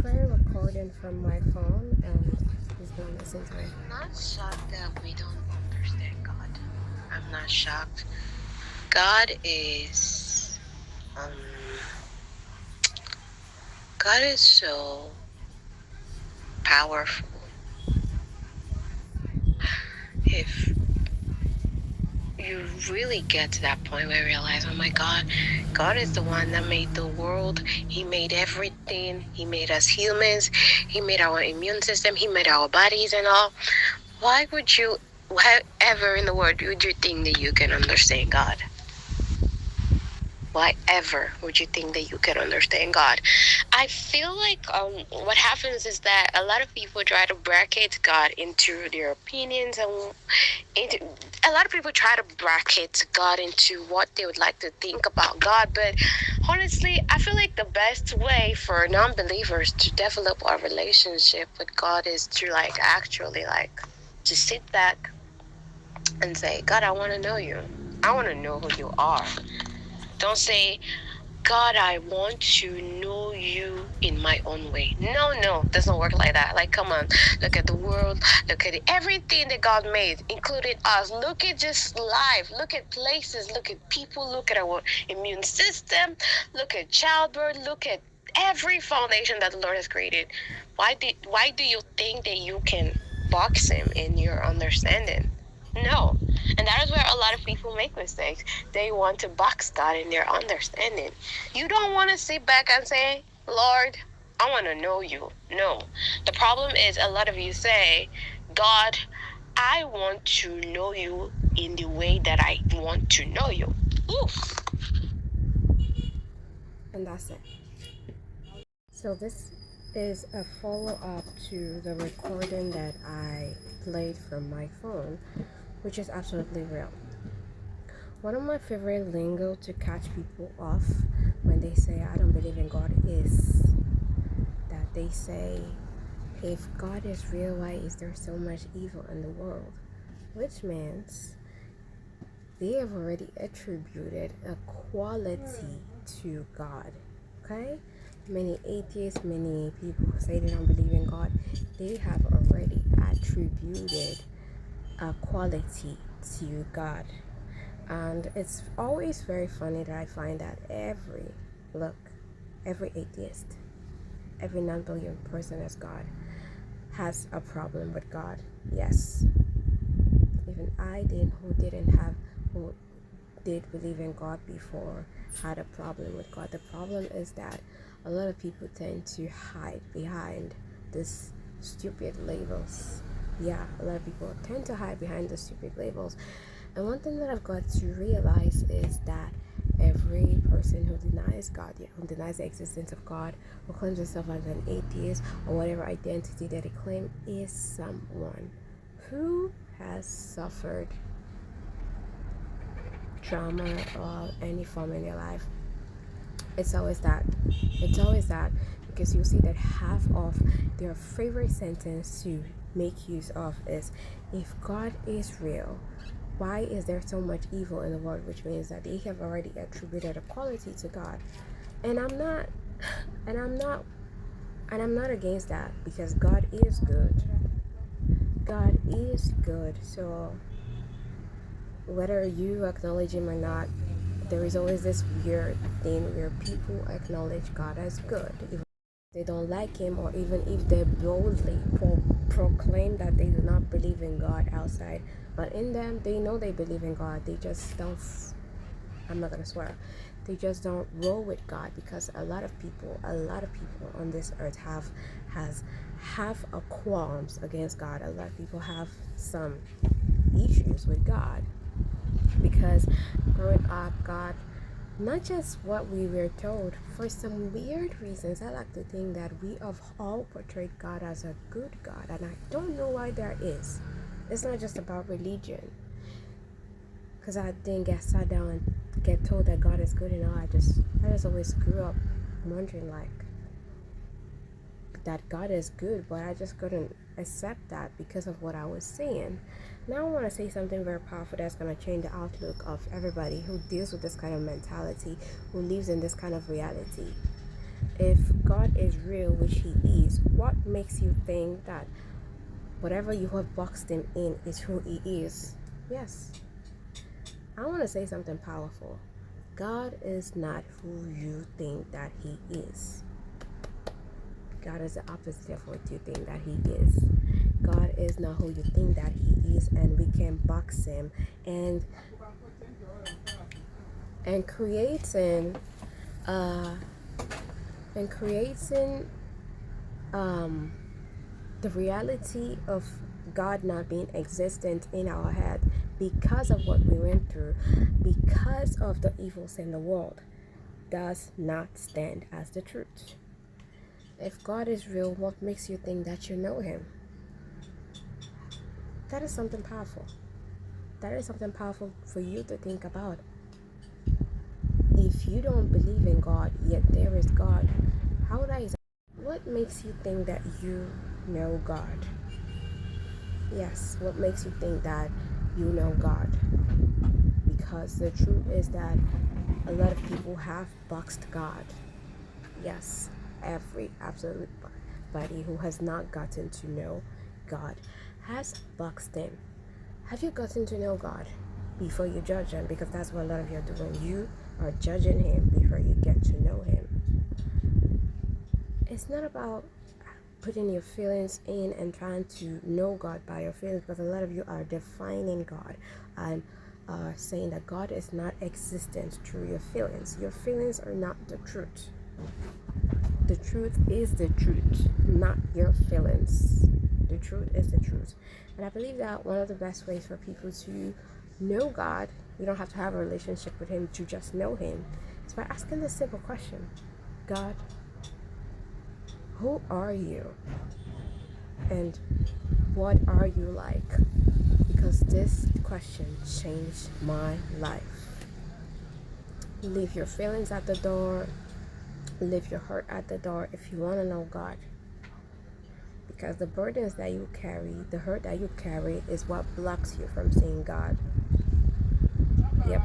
play a recording from my phone and he's gonna listen to it. I'm not shocked that we don't understand God. I'm not shocked. God is um God is so powerful. If you really get to that point where you realize, oh my God, God is the one that made the world. He made everything. He made us humans. He made our immune system. He made our bodies and all. Why would you, whatever in the world, would you think that you can understand God? Why ever would you think that you can understand God? I feel like what happens is that a lot of people try to bracket God into their opinions, and into, a lot of people try to bracket God into what they would like to think about God. But honestly, I feel like the best way for non-believers to develop a relationship with God is to actually just sit back and say, God, I want to know you. I want to know who you are. Don't say, God, I want to know you in my own way. No, no, doesn't work like that. Like, come on, look at the world, look at everything that God made, including us. Look at just life, look at places, look at people, look at our immune system, look at childbirth, look at every foundation that the Lord has created. Why do you think that you can box him in your understanding? No. And that is where a lot of people make mistakes. They want to box God in their understanding. You don't want to sit back and say, Lord, I want to know you. No. The problem is a lot of you say, God, I want to know you in the way that I want to know you. Oof. And that's it. So this is a follow-up to the recording that I played from my phone, which is absolutely real. One of my favorite lingo to catch people off when they say I don't believe in God is that they say, if God is real, why is there so much evil in the world? Which means they have already attributed a quality to God. Okay? Many atheists, many people who say they don't believe in God, they have already attributed a quality to God. And it's always very funny that I find that every atheist, every non-believing person as God has a problem with God. Yes. Even I who did believe in God before, had a problem with God. The problem is that a lot of people tend to hide behind this stupid labels. Yeah, a lot of people tend to hide behind the stupid labels. And one thing that I've got to realize is that every person who denies God, who denies the existence of God, who claims himself as an atheist or whatever identity that they claim, is someone who has suffered trauma or any form in their life. It's always that. It's always that, because you'll see that half of their favorite sentence to make use of is, if God is real, why is there so much evil in the world? Which means that they have already attributed a quality to God. And I'm not and I'm not and I'm not against that, because God is good. God is good. So whether you acknowledge him or not, there is always this weird thing where people acknowledge God as good, even if they don't like him, or even if they boldly proclaim that they do not believe in God outside, but in them they know they believe in God. They just don't. I'm not gonna swear. They just don't roll with God, because a lot of people on this earth have a qualms against God. A lot of people have some issues with God, because growing up, God, not just what we were told, for some weird reasons, I like to think that we have all portrayed God as a good God, and I don't know why there is. It's not just about religion, because I didn't get sat down and get told that God is good and all. I just always grew up wondering that God is good, but I just couldn't accept that because of what I was seeing. Now I want to say something very powerful that's going to change the outlook of everybody who deals with this kind of mentality, who lives in this kind of reality. If God is real, which He is, what makes you think that whatever you have boxed Him in is who He is? Yes. I want to say something powerful. God is not who you think that He is. God is the opposite of what you think that He is. God is not who you think that He is, and we can box Him and creating and creating the reality of God not being existent in our head because of what we went through, because of the evils in the world, does not stand as the truth. If God is real, what makes you think that you know Him? That is something powerful. That is something powerful for you to think about. If you don't believe in God, yet there is God, how would I say? What makes you think that you know God? Yes, what makes you think that you know God? Because the truth is that a lot of people have boxed God. Yes, every absolute body who has not gotten to know God has boxed Him. Have you gotten to know God before you judge Him? Because that's what a lot of you are doing. You are judging Him before you get to know Him. It's not about putting your feelings in and trying to know God by your feelings, because a lot of you are defining God and are saying that God is not existent through your feelings. Your feelings are not the truth. The truth is the truth, not your feelings. The truth is the truth. And I believe that one of the best ways for people to know God, you don't have to have a relationship with Him to just know Him, is by asking this simple question: God, who are you? And what are you like? Because this question changed my life. Leave your feelings at the door. Leave your heart at the door if you want to know God. Because the burdens that you carry, the hurt that you carry, is what blocks you from seeing God. Yep.